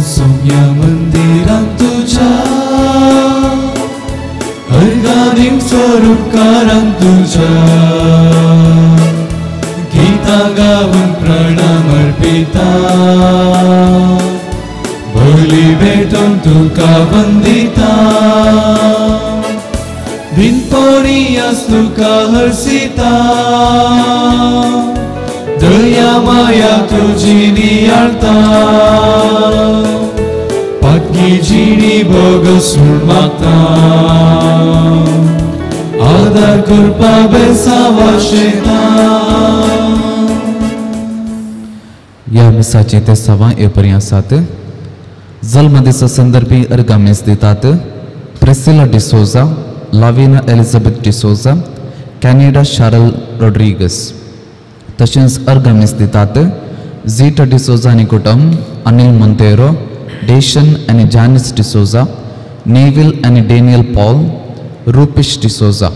सोम्या मंदिरांत तुझ्या अर्गानीक स्वरूपकारांत तुझ्या गीता गावन प्रणाम अर्पिता बळी भेटून तुका वंदिता बिनपोरी तुका हर्षिता दया माया तुझी नियाळता पाटकी जिणी बोगसून मागता आदार करपा बेसा वाशेता. या मिसाचे ते सवा एप्रिल आसात. जल्मदिसा संदर्भी अर्गामेस दितात. Priscilla D'Souza, लाविना Elizabeth D'Souza, Canada शारल Rodrigues. तशेंच अर्गामेस दितात. झीटा डिसोजा आनी कुटुंब, अनिल मोंतेरो, डेशन आनी जानिस डिसोजा, नेविल आनी डेनियल पॉल, रुपिश डिसोजा.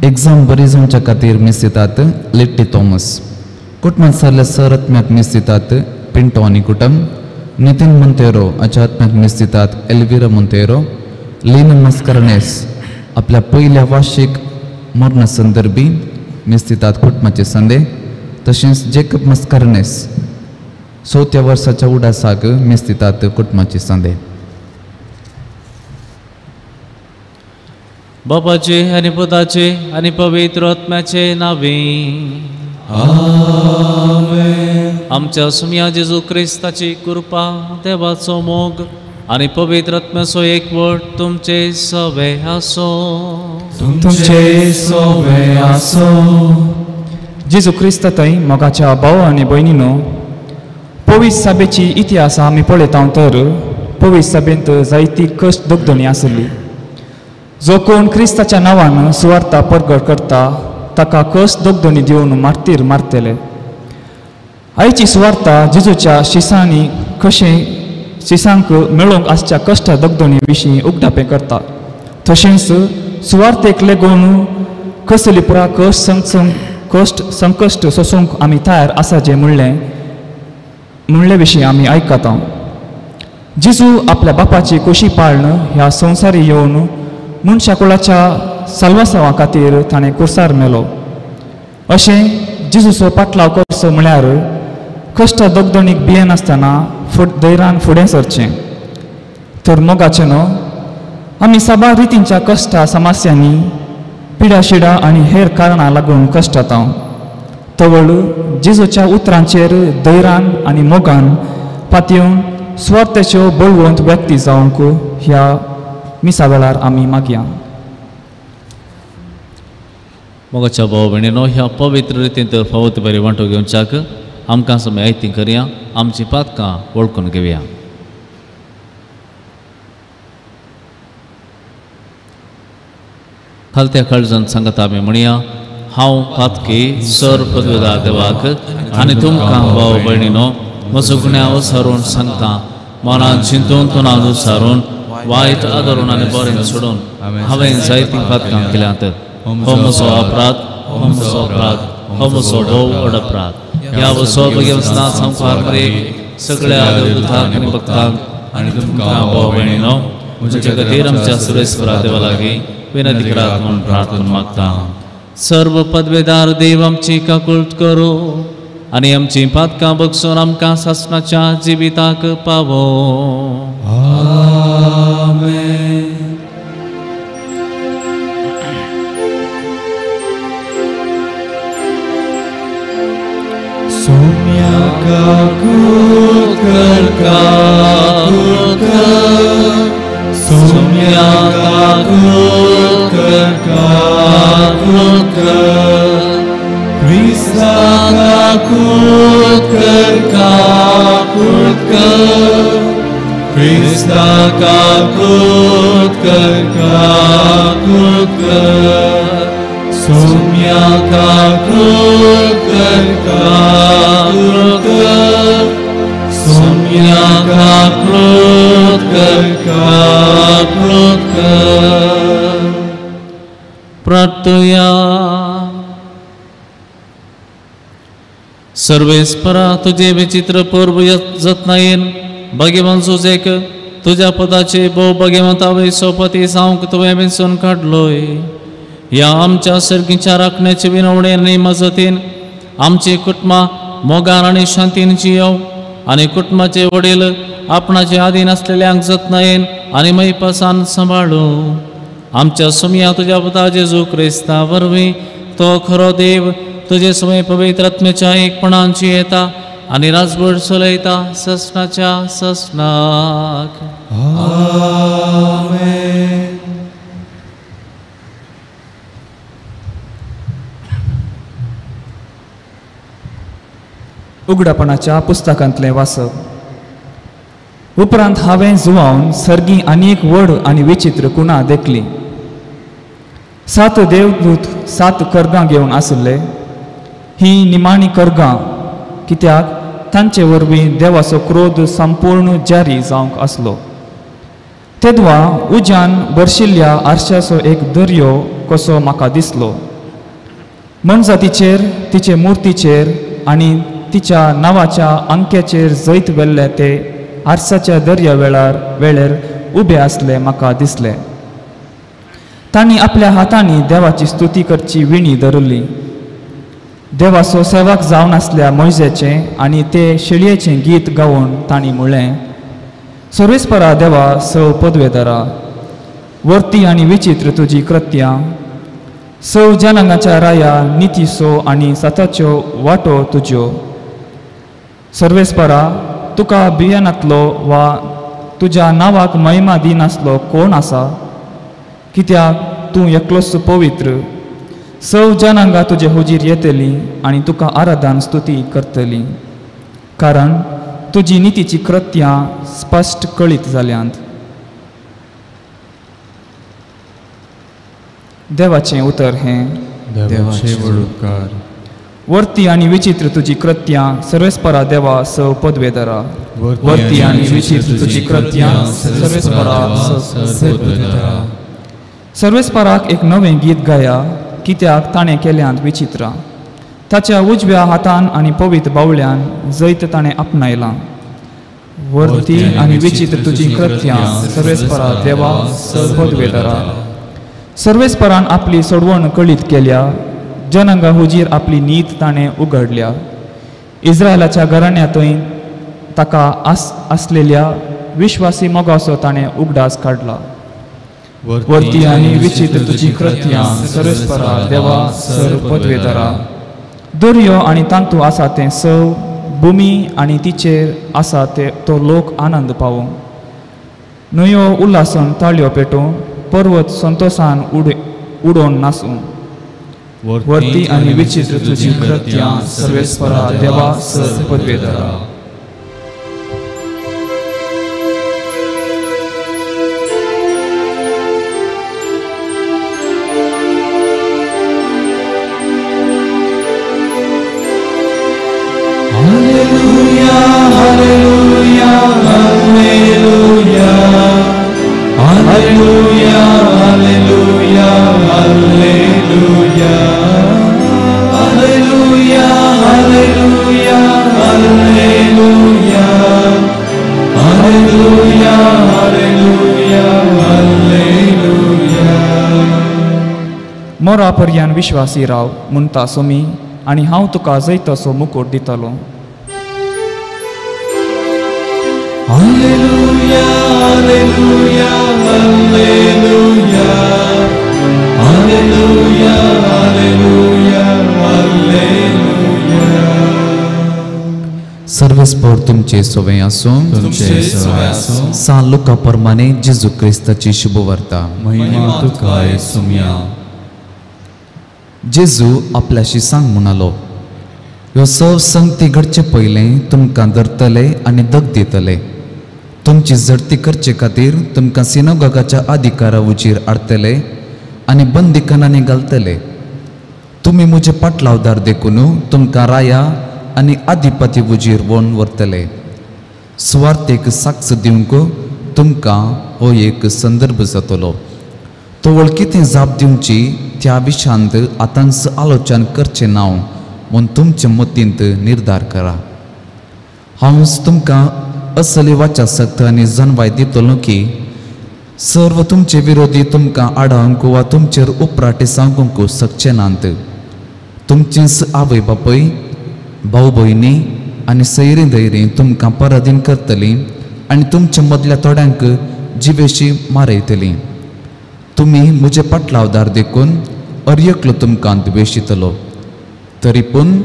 एग्जाम बरी जावच्या खातीर मिस दितात. लिट्टी थॉमस. कुटुंबांत सरल्या सरआत्म्याक मिस दितात. पिंटो आनी कुटुंब. नितीन मोंतेरो हाच्या आत्म्याक मिस दितात. एल्विरा मोंतेरो. लीना मस्करनेस आपल्या पयल्या वार्षिक मरणा संदर्भी मिस दितात कुटुंबाचे संदे. तशेंच जेकब मस्करनेस 4थ्या वर्साच्या उडासाक मिस दितात कुटुंबाचे संदे. बापाचे आनी पुताचे आनी पवित्र आत्म्याचे नावे. आमेन. आमच्या सुम्या जेजू क्रिस्ताची कृपा, देवाचो मोग आनी पवित्र आत्म्याचो एकवट तुमचे सवे आसो. तुमचे सोवे आसो. जेजू क्रिस्त थंय मोगाच्या भाव आनी भयणीनो, पवित्र सभेची इतिहास आमी पळयता तर पवित्र सभेंत जायती कश्ट दुखदणी आसली. जो कोण क्रिस्ताच्या नांवान सुवार्ता परगट करता ताका कश्ट दुखदणी दिवन मारतीर मारतले. आयची सुवार्ता जेजूच्या शिसांनी कशें शिसांक मेळोवंक आसच्या कश्ट दुखदणी विशीं उगडापें करता. तशेंच सुवार्तेक लागून कसली पुरा संकश्ट सोसूंक आमी तयार आसा जे म्हणले विशीं आमी आयकता. जेजू आपल्या बापाची खोशी पाळण ह्या संवसारी येवन मनशा कुळाच्या साल्वासावा खातीर ताणें कुर्सार मेलो. अशें जेजूचो पाटलाव करचो म्हळ्यार कश्ट दुखदणीक भियेनासतना धैर्यान फुडें सरचें. तर मोगाचें न्हू, आमी साबार रितींच्या कश्टा समस्यांनी पिडाशिडा आनी हेर कारणां लागून कश्ट जाता. तवळ जेजूच्या उतरांचेर धैर्यान आनी मोगान पातयेवन स्वार्थेच्यो बळवंत व्यक्ती जावंक ह्या मिसा वेळार आमी मागया. मोगाच्या भाव भयणीनो, ह्या पवित्र रितीन तर फावत बरी वांटो घेवच्याक आमकां समय आयती करया. आमची पातकां वळखून घेवया. खालत्या काळजान सांगता आमी म्हणया, हांव पातकी सर पदवेदार देवाक आनी तुमकां भाव भयणीनो म्हजो गुन्यांव सारून सांगता. मनान चिंतून तोंडान उसारून वायट आदरून आनी बरें सोडून हांवें जायतीं पातकां केल्यांत. हो म्हजो अपराध, हो म्हजो अपराध, हो म्हजो भोव अपराध. ह्या सौभाग्य वचना संसार मरेक सगळ्या देवदूतांक आनी भक्तांक आनी तुमकां भाव भयणीनो म्हजे खातीर आमच्या सुरेश्वरा देवा लागीं विनंती करात म्हणून प्रार्थना मागता. सर्व पदवेदार देव आमची काकूळट करो आनी आमची पातकां बगसून आमकां सासणाच्या जिविताक पावो. आमेन. सोम्या काकूळट कर, काकूळट कर. सोम्या काकूळट कर, काकूळट कर. क्रिस्ता काकूळट कर, काकूळट कर. क्रिस्ता काकूळट कर, काकूळट कर. सोम्या काकूळट कर, काकूळट कर. सोम्या काकूळट कर, काकूळट कर. प्रार्थया. सर्वेस्परा तुझे विचित्र पूर्व जतनायेन बगेवन सुजेक तुझ्या पदाचे भोव बगेवंतावय सोपती जावंक तुवें वेंचून काडलोय. ह्या आमच्या सर्गीच्या राखण्याचे विनवणे आनी मजतीन आमची कुटुंबां मोगान आनी शांतीन जियोव आनी कुटुंबाचे वडील आपणाचे आधीन असलेल्यांक जतनायेन आनी मैपासान सांबाळूं. आमच्या सुमया तुझ्या पुता जेजू क्रिस्ता वरवीं तो खरो देव तुझे समय पवित्र आत्म्याच्या एकपणान जियेता आनी राजभर चलयता ससनाच्या ससनाक. आमेन. उगडापणाच्या पुस्तकांतलें वाचप. उपरांत हांवें जुवावन सर्गी आनी एक व्हड आनी विचित्र कुणा देखली. 7 देवदूत 7 कर्गां घेवन आशिल्ले. ही निमाणी कर्गां कित्याक तांचे वरवीं देवाचो क्रोध संपूर्ण जारी जावंक आसलो. तेदवा उज्यान बरशिल्ल्या आरशाचो एक दर्यो कसो म्हाका दिसलो. मनजातीचेर तिचे मुर्तीचेर आनी तिच्या नांवाच्या अंक्याचेर जैत वेल्ले ते आरसाच्या दर्या वेळेर उबे आसले म्हाका दिसले. तांणी आपल्या हातांनी देवाची स्तुती करची विणी धरली. देवाचो सेवक जावन आसल्या मोयजेचें आनी ते शेळयेचें गीत गावून तांणी म्हणलें, सर्वेस्परा देवा सव पदवेदरा, वर्ती आनी विचित्र तुजी कृत्यां, सव जनांगाच्या राया नितीसो आनी सताच्यो वाटो तुज्यो. सर्वेस्परा तुका बियानांतलो वा तुज्या नांवाक महिमा दिनासलो कोण आसा? कित्याक तूं एकलोच पवित्र. सव जनांगा तुजे हुजीर येतली आनी तुका आराधन स्तुती करतली, कारण तुजी नितीची कृत्यां स्पश्ट कळीत जाल्यांत. देवाचें उतर हें. देवाचे वडुकार. वर्ती आनी विचित्र तुजी कृत्यां सर्वेस्परा देवा सव पदवेदरा. वर्ती आनी विचित्र तुजी कृत्यां सर्वेस्परा सव पदवेदरा. सर्वेस्पराक एक नवें गीत गाया, कित्याक ताणें केल्यांत विचित्रां. ताच्या उजव्या हातान आनी पवित्र बावळ्यान जैत ताणें आपणायलां. वर्ती आनी विचित्र तुजी कृत्यां सर्वेस्परा देवा सव पदवेदरा. सर्वेस्परान आपली सोडवण कळीत केल्या. जनांगा हुजीर आपली नीत ताणें उगडल्या. इस्रायलाच्या घराण्यांतय ताका आसलेल्या विश्वासी मोगाचो ताणें उगडास काडला. वर्ती आनी विचित्र तुजी कृत्यां सर्वेस्परा देवा सव पदवेदरा. दर्यो आनी तांतू आसा तें सव, भुमी आनी तिचेर आसा ते तो लोक आनंद पावूं. न्हंयो उल्हासन ताळयो पेटोवं, पर्वत संतोषान उडोवन नासूं. वर्ती आनी विचित्र तुजी कृत्यां सर्वेस्परा देवा सव पदवेदरा. Hallelujah, hallelujah, hallelujah. Hallelujah, hallelujah, hallelujah. Hallelujah, hallelujah, hallelujah. Hallelujah, hallelujah, hallelujah. मोरा पर्यान विश्वासी राव म्हणटा सोमी, आनी हांव तुका जैताचो मुकुट दितलो. Hallelujah, hallelujah, hallelujah. Hallelujah, hallelujah, hallelujah. सर्वेस्पर तुमचे सोवे आसूं. तुमचे सवय आसूं. सान लुका प्रमाणे जेजू क्रिस्ताची शुभवार्ता. महिमा तुका येसुम्या. जेजू आपल्याशी सांग म्हणालो, ह्यो सव संगती घडचे पयलें तुमकां धरतले आनी दग दितले. तुमची झडती करचे खातीर तुमकां सिनोगागाच्या अधिकारा उजीर हाडटले आनी बंदीखान्यांनी घालतले. तुमी म्हजे पाटलावदार देखून तुमकां राया आनी अधिपती उजीर व्हरून व्हरतले. सुवार्थेक साक्ष दिवंक तुमकां हो एक संदर्भ जातलो. तो वळखीतें जाप दिवची त्या विशांत आतांच आलोचन करचें ना म्हूण तुमचे मतींत निर्धार करा. हांव तुमकां असली वाचा सक्त आनी जनवाय दितलो की सर्व तुमचे विरोधी तुमकां आडावंक वा तुमचेर उपराटे सांगूंक शकचे नात. तुमचीच आवय बापय भाऊ भयणी आनी सैरी धैरी तुमकां पराधीन करतली आनी तुमच्या मदल्या थोड्यांक जिवेशी मारयतली. तुमी म्हजे पाटलावदार देखून अर्यकलो तुमकां द्वेशितलो. तरी पूण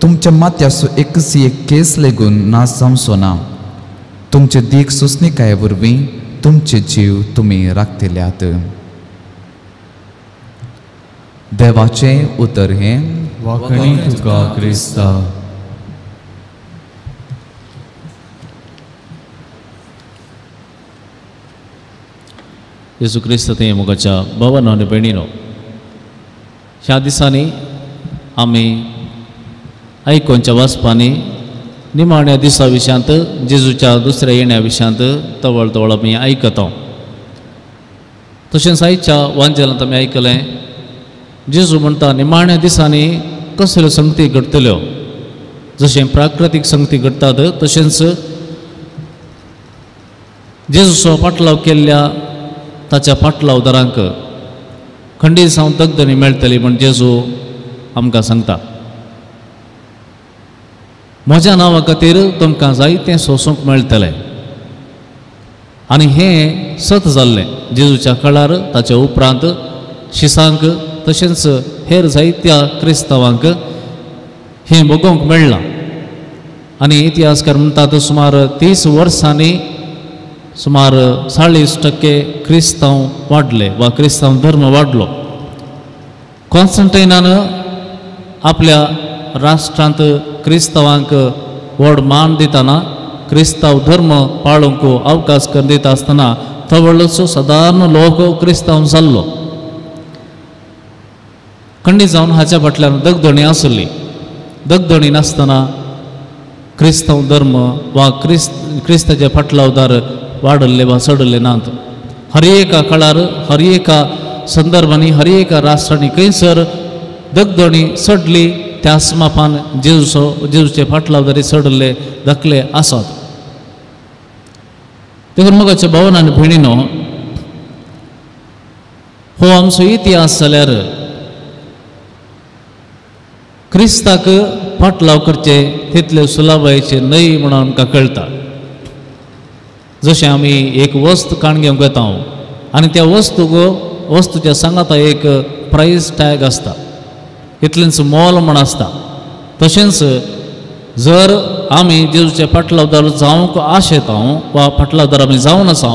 तुमच्या माथ्याचो एकसी एक केस लेगून नाश जावचो ना. तुमचे दीक सुस्निकाये वरवीं तुमचे जीव तुमी राखतल्यात. देवाचे उतर हे वाकणी तुका क्रिस्ता. येसू क्रिस्त ते मुगाच्या भावांनो आनी भयणीनो, ह्या दिसांनी आमी आयकोनच्या वाचपांनी निमाण्या दिसा विशयांत जेजूच्या दुसऱ्या येण्या विशयांत तवळ तवळ आमी आयकता. तशेंच आयच्या वांजेलांत आमी आयकलें जेजू म्हणटा निमाण्या दिसांनी कसल्यो संगती घडटल्यो. जशें प्राकृतीक संगती घडटात तशेंच जेजूचो पाटलाव केल्ल्या ताच्या पाटलावदारांक खंडीत जावन दगदणी मेळटली म्हण जेजू आमकां सांगता. म्हज्या नांवा खातीर तुमकां जायतें सोसूंक मेळटलें. आनी हें सत जाल्लें जेजूच्या काळार, ताच्या उपरांत शिसांक तशेंच हेर जायत्या क्रिस्तांवांक हें भोगोवंक मेळ्ळां. आनी इतिहासकार म्हणटात सुमार 30 वर्सांनी सुमार 40% क्रिस्तांव वाडले वा क्रिस्तांव धर्म वाडलो. कॉन्स्टंटायनान आपल्या राष्ट्रांत क्रिस्तांवांक व्हड मान दितना क्रिस्तांव धर्म पाळूंक अवकाश दिता आसतना थवडलोसो सादारण लोक क्रिस्तांव जाल्लो. खंडीत जावन हाच्या फाटल्यान दगदणी आसली. दगदणी नासतना क्रिस्तांव धर्म वा क्रिस्ताचे फाटलावदार वाडल्ले वा चडल्ले नात. हर एका काळार, हर एका संदर्भांनी, हर एका राष्ट्रांनी खंयसर दगदणी चडली त्याच मापान जेजूचे फाटलावदारी चडले धाकले आसात. देखून मोगाच्या भावांनो आनी भयणीनो, हो आमचो इतिहास जाल्यार क्रिस्ताक फाटलाव करचे तितले सुलभायेचे न्हय म्हणून आमकां कळटा. जशें आमी एक वस्त काणग्यांक घेता आनी त्या वस्तूच्या सांगाता एक प्रायस टॅग आसता, इतलेंच मोल म्हण आसता. तशेंच जर आमी जेजूचे फाटलावदार जावंक आशेता वा फाटलावदार आमी जावन आसा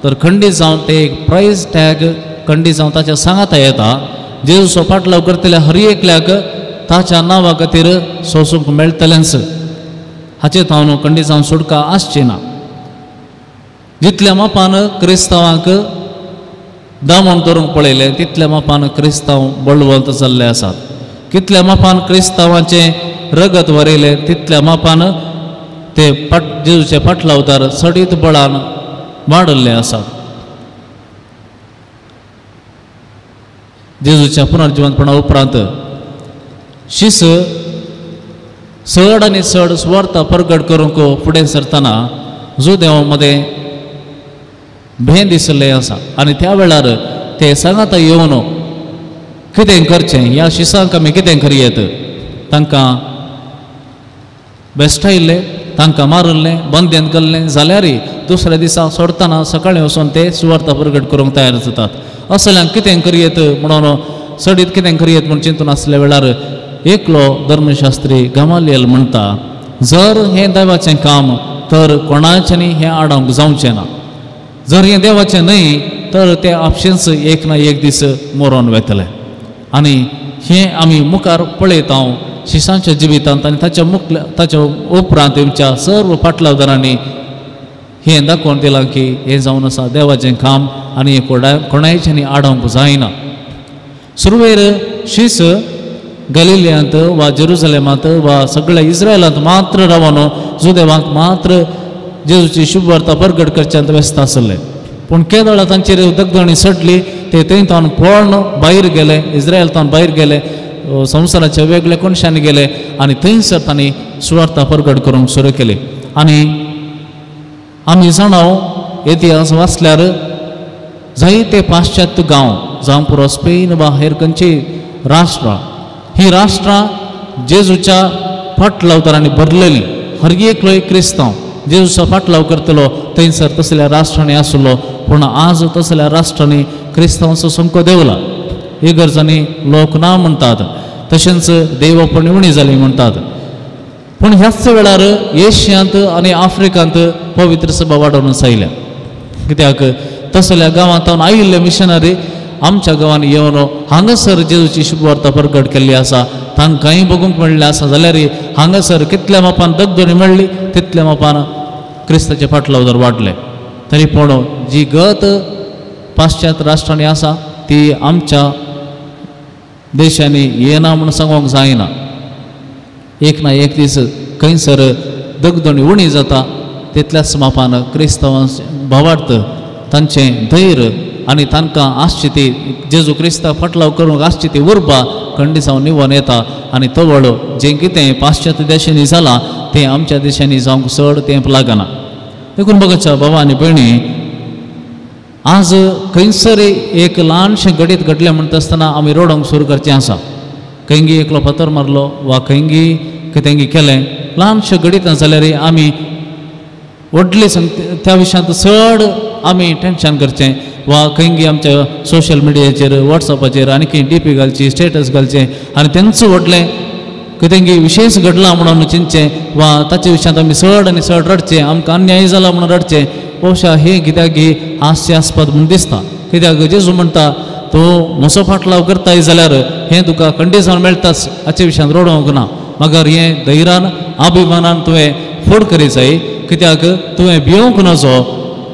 तर खंडीत जावन ते एक प्रायस टॅग खंडीत जावन ताच्या सांगाता येता. जेजूचो फाटलाव करतल्या हर एकल्याक ताच्या नांवा खातीर सोसूंक मेळटलेंच. हाचे हांव खंडीत जावन सुटका आसची ना. जितल्या मापान क्रिस्तांवांक दामण धरूंक पळयलें तितल्या मापान क्रिस्तांव बळवंत जाल्ले आसात. कितल्या मापान क्रिस्तांवाचें रगत वरयलें तितल्या मापान ते जेजूचे फाटलावदार सडीत बळान वाडल्ले आसात. जेजूच्या पुनर्जिवंतपणा उपरांत शिस चड आनी चड सुवार्ता प्रगट करूंक फुडें सरतना जुदेवा मदें भें दिसलें आसा. आनी त्या वेळार ते सांगाता येवन कितें करचें, ह्या शिसांक आमी कितें करयेत. तांकां बेश्टायिल्लें, तांकां मारल्लें, बंदेंत घाल्लें जाल्यारय दुसऱ्या दिसा सोडतना सकाळीं वचून ते सुवार्ता प्रगट करूंक तयार जातात. असल्यांक कितें करयेत म्हणून सडीत कितें करयेत म्हूण चिंतून आसल्या वेळार एकलो धर्मशास्त्री गमालियल म्हणटा, जर हें देवाचें काम तर कोणाच्यांनी हें आडावंक जावचें ना. जर हें देवाचें न्हय तर तें आपशींच एक ना एक दीस मरोन वेतलें. आनी हें आमी मुखार पळयता शिसांच्या जिवितांत आनी ताच्या उपरांत तेंच्या सर्व फाटलावदारांनी हें दाखोवन दिलां की हें जावन आसा देवाचें काम आनी हें कोणायच्यांनी आडावंक जायना. सुरवेर शीस गलिलियांत वा जेरुसलेमांत वा सगळ्या इस्रायलांत मात्र रावन जुदेवांक मात्र जेजूची शुभ वार्ता प्रगट करच्यांत व्यस्त आसले. पूण केदळ तांचेर दगदणी सडली. ते थंयतावन पळोवन भायर गेले, इस्रायलांतावन भायर गेले, संवसाराच्या वेगळ्या कोनशांनी गेले आनी थंयसर तांणी सुवार्ता प्रगट करूंक सुरू केली. आनी आमी जाणाव इतिहास वाचल्यार जायते पाश्चात्य गांव जावं पुरो स्पेन वा हेर खंयची राष्ट्रां ही राष्ट्रां जेजूच्या फाटलावतारांनी भरलेली हर एकलो एक क्रिस्तांव जेजूचा फाटलाव करतलो थंयसर तसल्या राष्ट्रांनी आसलो पूण आज तसल्या राष्ट्रांनी क्रिस्तांवाचो संको देंवला इगर्जांनी लोक ना म्हणटात तशेंच देवपणी उणी जाली म्हणटात पूण ह्याच वेळार एशियांत आनी आफ्रिकांत पवित्र सभा वाडोवन आयल्या कित्याक तसल्या गांवांत आयिल्ले मिशनरी आमच्या गांवांत येवन हांगासर जेजूची शुभवार्ता प्रकट केल्ली आसा तांकांय बघूंक मेळ्ळें आसा जाल्यार हांगासर कितल्या मापान दगदणी मेळ्ळी तितल्या मापान क्रिस्ताचे फाटलावदार वाडले तरी पूण जी गत पाश्चात्य राष्ट्रांनी आसा ती आमच्या देशांनी येना म्हूण सांगूंक जायना एक ना एक दीस खंयसर दगदणी उणी जाता तितल्याच मापान क्रिस्तांवां भावार्थ तांचें धैर्य आनी तांकां आसची ती जेजू क्रिस्तांव फाटलाव करूंक आसची ती उर्बा खंडिसांव निवून येता आनी तवळ जें कितें पाश्चात्य देशांनी जालां तें आमच्या देशांनी जावंक चड तेंप लागना देखून बघाच्या बाबा आनी भयणी आज खंयसर एक ल्हानशें घडीत घडलें म्हणटा आसतना आमी रडोंक सुरू करचें आसा खंयगी एकलो फातर मारलो वा खंयगी कितेंगी केलें ल्हानशें घडीत जाल्यार आमी व्हडले त्या विशयांत चड आमी टेन्शन करचें वा खंयगी आमच्या सोशल मिडियाचेर वॉट्सॅपाचेर आनी खंय डीपी घालची स्टेटस घालचें आनी तेंच व्हडलें कितेंगी विशेश घडला म्हणून चिंतचें वा ताचे विशयांत आमी चड आनी चड रडचें आमकां अन्याय जाला म्हणून रडचें भोवशा हे कित्याक ही हास्यास्पद म्हूण दिसता कित्याक जेजू म्हणटा तूं म्हजो फाटलाव करताय जाल्यार हें तुका खंडीसावन मेळटाच हाचे विशयांत रडोवंक ना मगर हें धैर्यान अभिमानान तुवें फुड करी जाय कित्याक तुवें भिवूंक नजो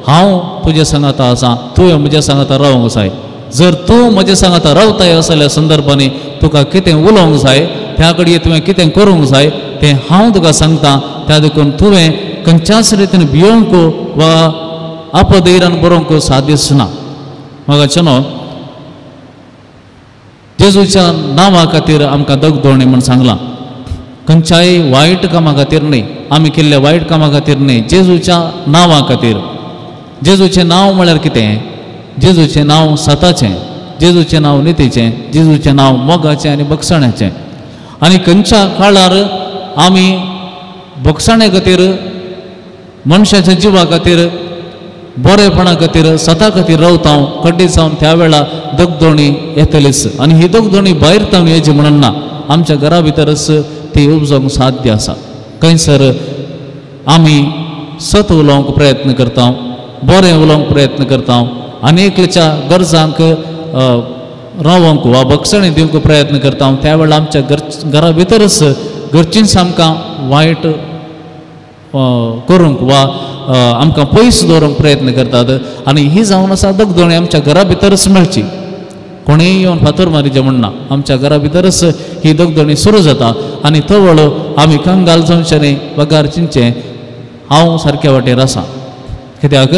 हांव तुजे सांगाता आसा तुवें म्हज्या सांगाता रावंक जाय जर तूं म्हज्या सांगाता रावताय असल्या संदर्भांनी तुका कितें उलोवंक जाय त्या कडे तुवें कितें करूंक जाय तें हांव तुका सांगता त्या देखून तुवें खंयच्याच रितीन भिवंक वा अपधैर्यान बरोवंक साध्यच ना म्हाका न्हू जेजूच्या नांवा खातीर आमकां दगदोळणी म्हूण सांगलां खंयच्याय वायट कामा खातीर न्ही आमी केल्ल्या वायट कामा खातीर न्ही जेजूच्या नांवा खातीर जेजूचें नांव म्हळ्यार कितें जेजूचें नांव सताचें जेजूचें नांव नितीचें जेजूचें नांव मोगाचें आनी बक्षण्याचें आनी खंयच्या काळार आमी बक्षणे खातीर मनशाच्या जिवा खातीर बरेपणा खातीर सता खातीर रावता कड्डी जावन त्या वेळा दगदोणी येतलीच आनी ही दगदोणी भायर जावन येची म्हणून ना आमच्या घरा भितरच ती उपजोवंक साध्य आसा खंयसर आमी सत उलोवंक प्रयत्न करता बरें उलोवंक प्रयत्न करता अनेकच्या गरजांक रावंक वा बक्षणी दिवंक प्रयत्न करता त्या वेळा आमच्या घरा भितरच घरचींच आमकां वायट करूंक वा आमकां पयस दवरूंक प्रयत्न करतात आनी ही जावन आसा दगदोणी आमच्या घरा भितरच मेळची कोणीय येवन फातर मारीचें म्हणना आमच्या घरा भितरच ही दगदोणी सुरू जाता आनी तवळ आमी कंगाल जावचें न्ही वगार चिंतचें हांव सारक्या वाटेर आसा कित्याक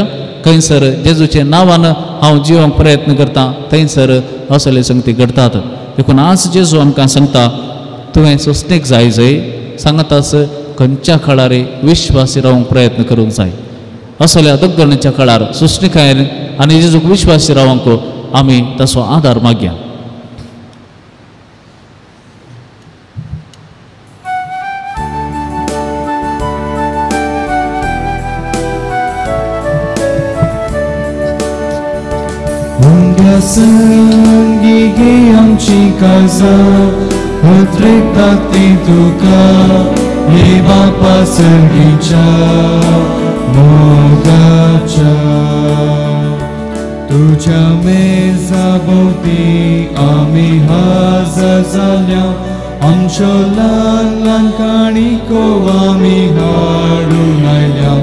खंयसर जेजूच्या नांवान हांव जिवंक प्रयत्न करता थंयसर असले संगती घडटात देखून आज जेजू आमकां सांगता तुवें सोंसणेक जाय सांगतास खंयच्या काळार विश्वासी रावंक प्रयत्न करूंक जाय असल्या दगदणीच्या काळार सुश्णिकायेन आनी जेजूक विश्वासी रावंक आमी ताचो आदार मागया संगीगे आमची काळजां उद्रेकतात ती तुका हे बापा सर्गीच्या मोगाच्या तुझ्या मेजा भोवती आमी हजर जाल्या आमच्यो ल्हान ल्हान काणिको आमी हाडून आयल्या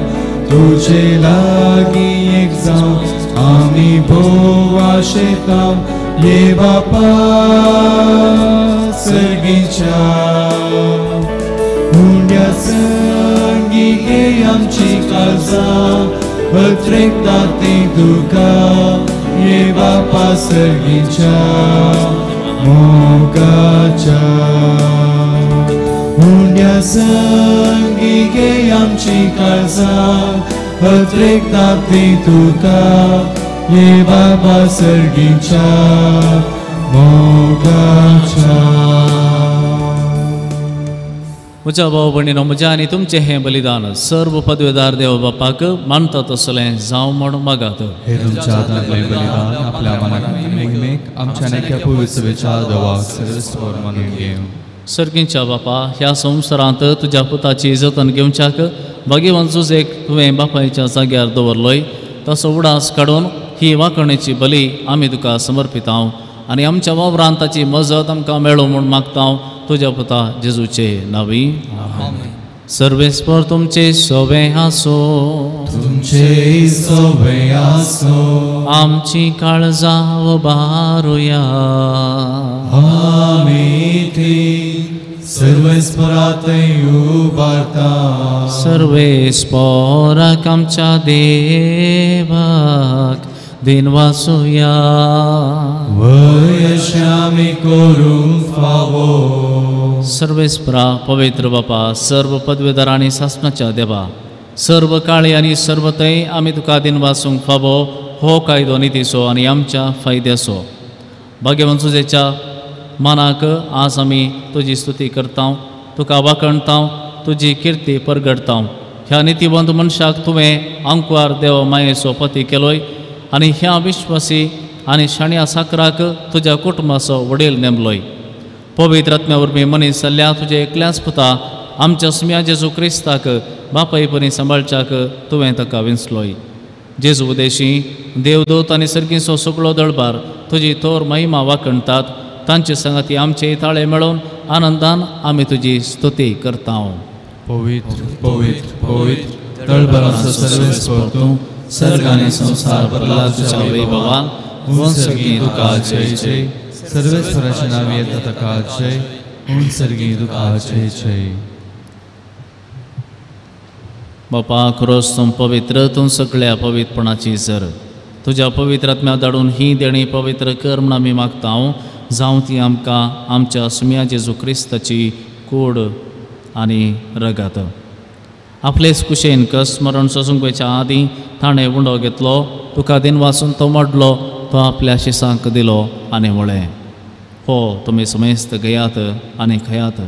तुजे लागीं एक जावं आमी भोव आशेता ये बापा सर्गीच्या हुंड्या संगीगे आमची काळजां भद्रेकतात ती तुका ये बापा सर्गीच्या मोगाच्या हुंड्या संगीगे आमची काळजां अत्रेकता ती तुका ये बाबा सर्गीच्या मोगाच्या. म्हज्या भाव भयणीनो, म्हजें आनी तुमचें हें बलिदान सर्व पदवेदार देव बापाक मानता तसलें जावं म्हण मागात. हे तुमच्या हातांतलें बलिदान आपल्या मनाक मोहिमेक आमच्या नेक्या पवित्र विचार देवाक सर्वस्वर मानून घेवं. सर्गींच्या बापा, ह्या संवसारांत तुज्या पुताची जतन घेवच्याक भगवान जुजेक तुवें बापायच्या जाग्यार दवरलोय. तसो उडास काडून ही वाखणेची बली आमी तुका समर्पितांव आनी आमच्या वावरांत ताची मजत आमकां मेळो म्हूण मागतांव तुज्या पुता जेजूचे नांवी. सर्वेस्पर तुमचे सोबे आसो. तुमचे सोबे आसो. आमची काळजां उबारुया. आमी ती सर्वेस्परांतय उबारता. सर्वेस्पराक आमच्या देवाक दिन वासुया. वयश आमी करूंक फावो. सर्वेस्परा पवित्र बापा, सर्व पदवेदार आनी शासनाच्या देवा, सर्व काळी आनी सर्वतय आमी तुका दिन वासूंक फावो हो कायदो नितीचो आनी आमच्या फायद्याचो. भगवान जुजेच्या मानाक आज आमी तुजी स्तुती करता, तुका वाखणता, तुजी किर्ती परगडता. ह्या नितीबंद मनशाक तुवें अंकुर देव मायेचो पती केलोय आनी ह्या विश्वासी आनी शाण्या साकराक तुज्या कुटुंबाचो वडील नेमलोय. पवित्र आत्म्या वरवीं मनीस जाल्ल्या तुजे एकल्याच पुता आमच्या सुम्या जेजू क्रिस्ताक बापाय परी सांबाळच्याक तुवें ताका विंचलोय. जेजू उदेशी देवदूत आनी सर्गीचो सगळो दळबार तुजी तोर महिमा वाखणटात. तांचे संगती आमचे ताळे मेळोवन आनंदान आमी तुजी स्तुती करता. पवित्र पवित्र पवित्र तळबरांचो सर्वेस्पर तूं, सर्ग आनी संसार भरला तुज्या वैभवान. सर्गी तुका जय जय. सर्वेस्पराचे नांव येता ताका जय. सर्गी तुका जय जय. बापा, खरोच तूं पवित्र, तूं सगळ्या पवित्रपणाची जर तुज्या पवित्र आत्म्या धाडून ही देणी पवित्र कर म्हूण आमी मागता. जावं ती आमकां आमच्या सुम्या जेजू क्रिस्ताची कूड आनी रगत. आपलेच कुशेन कस स्मरण सोसूंकच्या आदीं ताणें उंडो घेतलो, तुका दिन वाचून तो मोडलो, तो आपल्या शिसांक दिलो आनी म्हळें, हो तुमी समेस्त घेयात आनी खयात.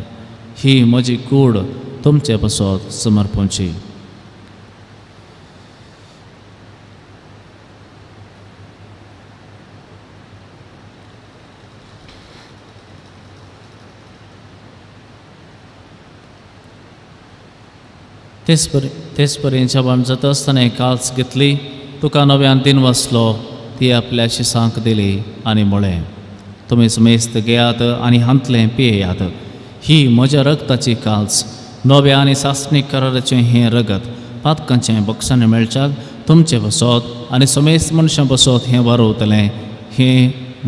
ही म्हजी कूड तुमचे बसत समर्पूंची. तेच परेन शाबाम जाता आसतना काल्स घेतली, तुका नव्यान दिन वाचलो, ती आपल्या शिसांक दिली आनी म्हळें, तुमी समेस्त घेयात आनी हांतलें पियेयात. ही म्हज्या रगताची काल्स, नव्या आनी सासणीक कराराचें हें रगत पातकांचें बक्षांनी मेळच्याक तुमचें बसत आनी समेस्त मनशां बसत हें वारोवतलें. हें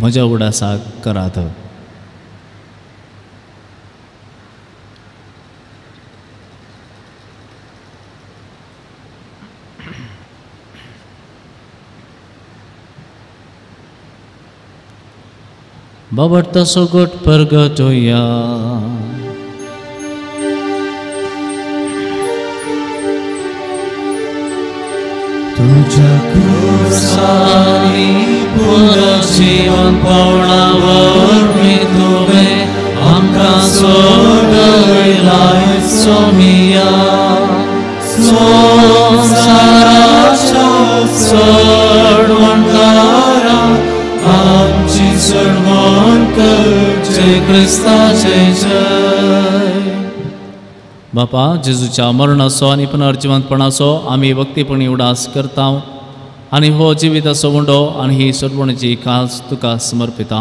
म्हज्या उडासाक करात. बाबडता सोगोट परगटोया. तुझ्या क्रूसानी पुनर्जीवन पावणावर मी तुवें आमकां सोडयलाय सोमिया. संसाराच्या चडवणकारा आमची चडवण कर. जय क्रिस्ताचे जय. बापा, जेजूच्या मरणाचो आनी पुनर्जिवंतपणाचो आमी भक्तीपणी उडास करता आनी हो जिविताचो उंडो आनी ही सोडवणेची काल्स तुका समर्पिता.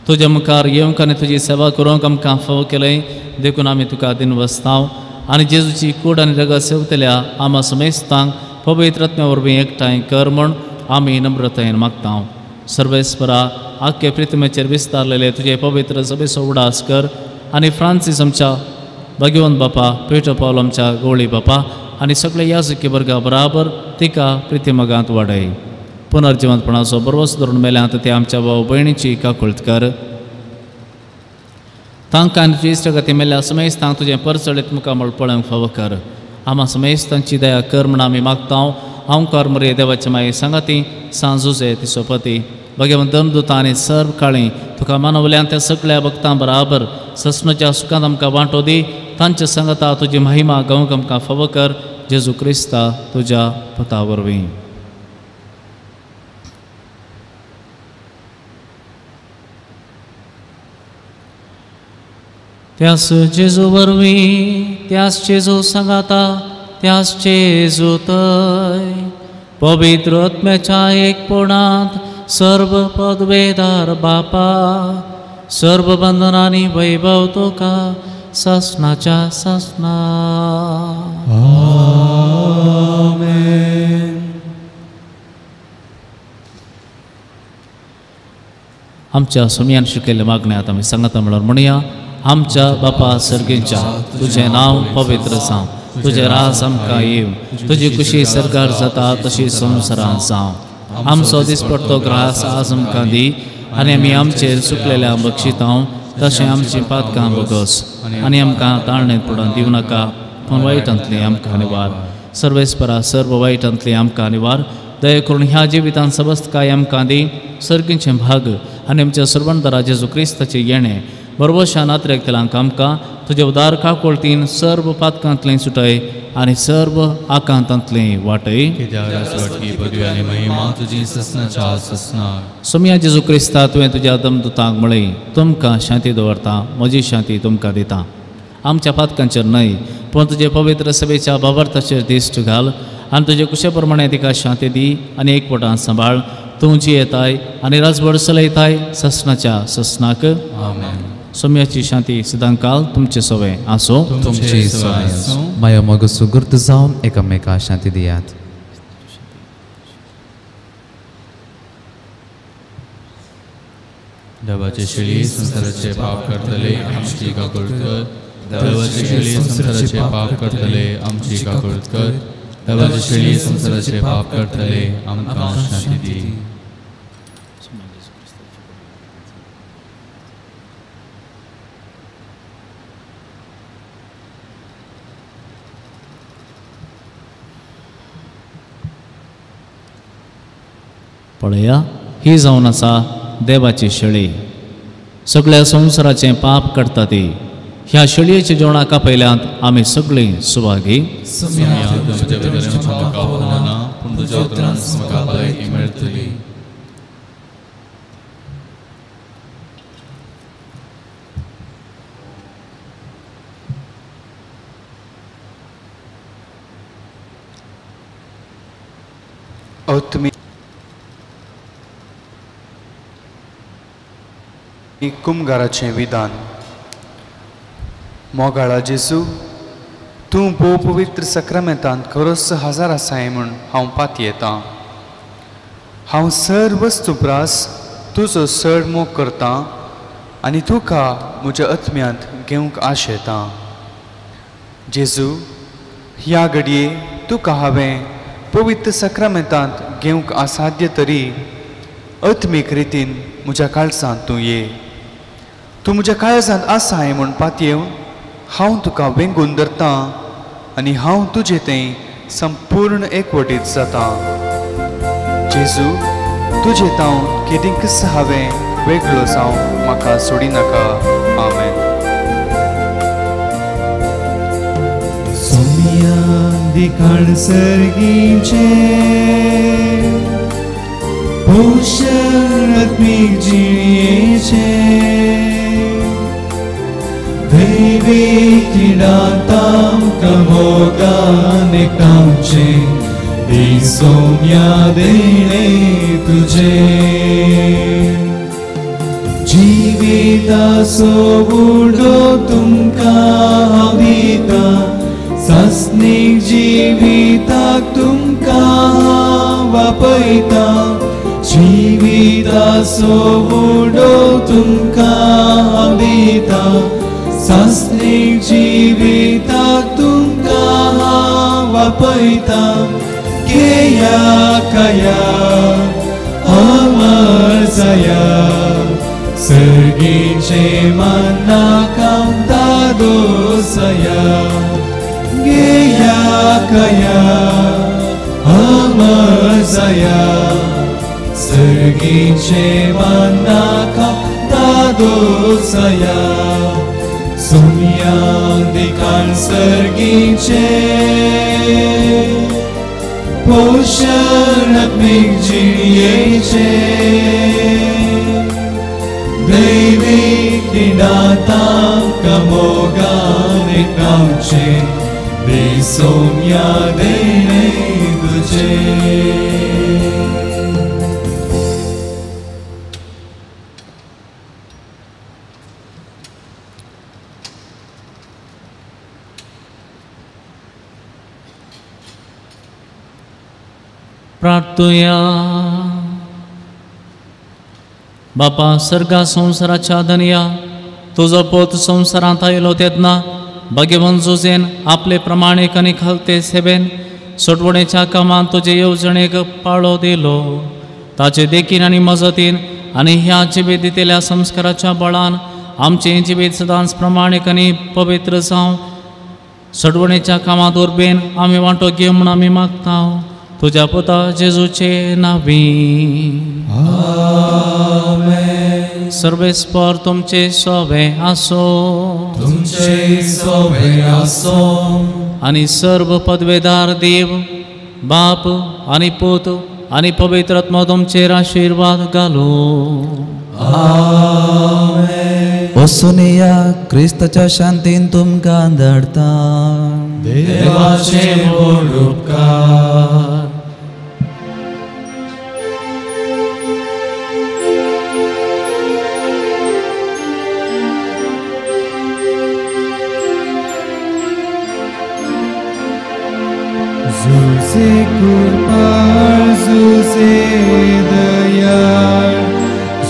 तुज्या मुखार येवंक आनी तुजी सेवा करूंक आमकां फाव केलें देखून आमी तुका दिन वसता आनी जेजूची कूड आनी रगत सेवतल्या आमा समेस्तांक पवित्र आत्म्या वरवीं एकठांय कर म्हूण आमी नम्रतायेन मागता. सर्वेस्परा, आख्खे प्रितमेचेर विस्तारलेले तुजे पवित्र सभेचो उडास कर आनी फ्रांसीस आमच्या भगवंत बापा, पेटो पावल आमच्या गवळी बापा आनी सगळे याजकी वर्गा बराबर तिका प्रितीमगांत वाडय. पुनर्जिवंतपणाचो बरोस धरून मेल्यांत ते आमच्या भाव भयणीची काकुळट कर. तांकां आनी तुजी इश्टगती मेल्ल्या समेस्तांक तुजें परचळीत मुखामळ पळोवंक फाव कर आम्हा समेस्तांची दया कर म्हण आमी मागतांव. हांव कर मरे देवाच्या माये सांगाती सांजुजे ती सोपती भगवंत दमदूत आनी सर्व काळी तुका मानवल्यान त्या सगळ्या भक्तां बराबर ससणाच्या सुखांत आमकां वांटो दी. तांच्या सांगता तुजी महिमा गावंक आमकां फावो कर. जेजू क्रिस्ता तुज्या पुता वरवीं. त्यास जेजू वरवीं त्यास जेजू सांगाता त्यास जेजू तय पवित्र आत्म्याच्या एकपणांत सर्व पदवेदार बापा सर्व बंधनांनी वैभव तुका ससनाच्या ससना. आमच्या सुमयान शिकयल्ल्या मागण्यात आमी सांगता म्हणून म्हणया. आमच्या बापा सर्गेच्या तुझे नाव पवित्र जावं. तुझे रास आमकां येव. तुजी कुशी सरकार जाता तशी संवसारांत जावं. आमचो दिसपडटो ग्रास आज आमकां दी आनी आमी आमचेर चुकलेल्या बक्षितांव तशें आमची पातकां बगस आनी आमकां ताळणेंत पडून दिवं नाका पूण वायटांतली आमकां निवार. सर्वेस्परा सर्व वायटांतली आमकां निवार. दया करून ह्या जिवितांत सबस्त काय आमकां दी. सर्गींचे भाग आनी आमच्या सर्वंतरा जेजू क्रिस्ताचें येणें बरोबरशा नात्रेक केलांक आमकां तुज्या उदार काकोळतीन सर्व पातकांतलें सुटय आनी सर्व आकांतांतलें वाटय. सोम्या जेजू क्रिस्ता तुवें तुज्या दमदुतांक म्हळें तुमकां शांती दवरता म्हजी शांती तुमकां दिता. आमच्या पातकांचेर न्हय पूण तुजे पवित्र सभेच्या बाबर्ताचेर दिश्ट घाल आनी तुजे कुशे प्रमाणे तिका शांती दी आनी एकवटान सांबाळ. तूं जी येताय आनी राजवड चलयताय ससनाच्या ससनाक. सोम्याची शांती सदांकाल तुमचे सवे आसो. तुमची माया मोग सुगुर्द जावन एकामेका शांती दियात. देवाचे शिळी संसाराचे पाप करतले आमची काकूळ कर. देवाचे शिळी संसाराचे पाप करतले आमची काकूळ कर. देवाचे शिळी संसाराचे पाप करतले आमकां शांती दी. पळया ही जावन आसा देवाची शेळी सगळ्या संवसाराचें पाप करता ती. ह्या शेळयेच्या जेवणाका पयल्यांत आमी सगळीं सुवागी. कुमगाराचें विधान. मोगाळा जेजू तूं भोव पवित्र सक्रामेंतांत खरोच हजार आसाय म्हूण हांव पात येतां. हांव सर वस्तू प्रास तुजो चड मोग करतां आनी तुका म्हज्या आत्म्यांत घेवंक आशेतां. जेजू ह्या घडये तुका हांवें पवित्र सक्रामेंतांत घेवंक असाध्य तरी आत्मीक रितीन म्हज्या काळजांत तूं ये. तूं म्हज्या काळजांत आसाय म्हूण पात येवन हांव तुका वेंगून धरतां आनी हांव तुजें तें संपूर्ण एकवटीत जातां. जेजू तुजें तावन केदींकच हांवें वेगळो जावं म्हाका सोडी नाका. आमेन. दिखाण सर्गीचे पोषण आत्मीक जिणेचे दैवीक तिडातां मोगाने कामचे दिसोन यादेणे तुझे जिविताचो बुडो तुमकां हांव दिता. सस्नीक जिविताक तुमकां वापयता. जिविताचो बुडो तुमकां दिता. सस्नीक जिविताक तुमकां वापयता. केया कया अमर जाया सर्गीचे मन्ना कामता दोसया. गेया kaya अमर जाया सर्गीचे मानाका दादो जाया सोनिया दिकान सर्गीचे पोषणात्मिक जिणयेचे दैविक निदाता कमोगाने नामचे बेसोम्या देणे तुझे प्रार्थूया. बापा सर्गा संसाराच्या धनिया तुझो पोत संसारांत आयलो तेदना भगवंत जुजेन आपले प्रमाणीक आनी खलते सेवेन सोडवणेच्या कामांत तुजे येवजणेक पाळो दिलो. ताचे देखीन आनी मजतीन आनी ह्या जिबेत दितेल्या संस्काराच्या बळान आमचे जिबेत सदांच प्रमाणीक आनी पवित्र जावं. सोडवणेच्या कामांत उर्बेन आमी वांटो घेवं म्हूण आमी मागता तुझ्या पुता जेजूचे नावी. आमेन. सर्वेस्पर तुमचे सोवे आसो. तुमचे सोवे आसो. आनी सर्व पदवेदार देव बाप आनी पूत आनी पवित्र आत्मा तुमचेर आशीर्वाद घालो. आमेन. ओसोनिया क्रिस्ताच्या शांतीन तुमकां धाडटा. देवाचे व्हड उपकार. जुसे कृपाळ जुसे दयाळ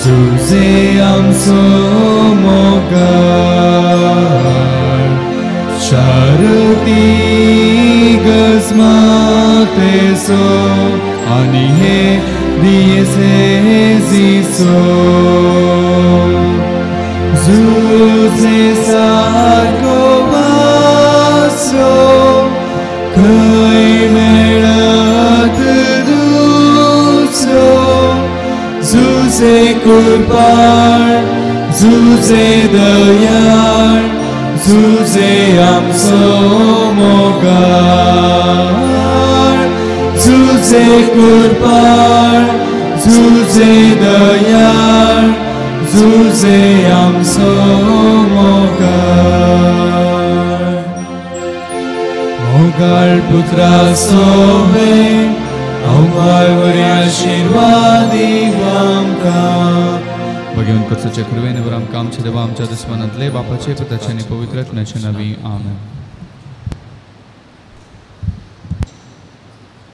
जुसे आमचो मोगाळ शारती गजमातेसो आनी हे दियेसे जिसो जुसे सारको वासो खंय मेळत दुसरो जुसे कृपाळ जुसे दयाळ जुसे आमचो मोगाळ जुसे कृपाळ जुसे दयाळ जुसे आमचो मोगाळ मोगाळ पुत्रा सोवे अवघाळ बरे आशीर्वादी आमकां भगवंत कर्साच्या कृपेन वर आमकां आमच्या देवा आमच्या दुस्मानांतले बापाचे पुताचे आनी पवित्र आत्म्याचे नांवी आमेन.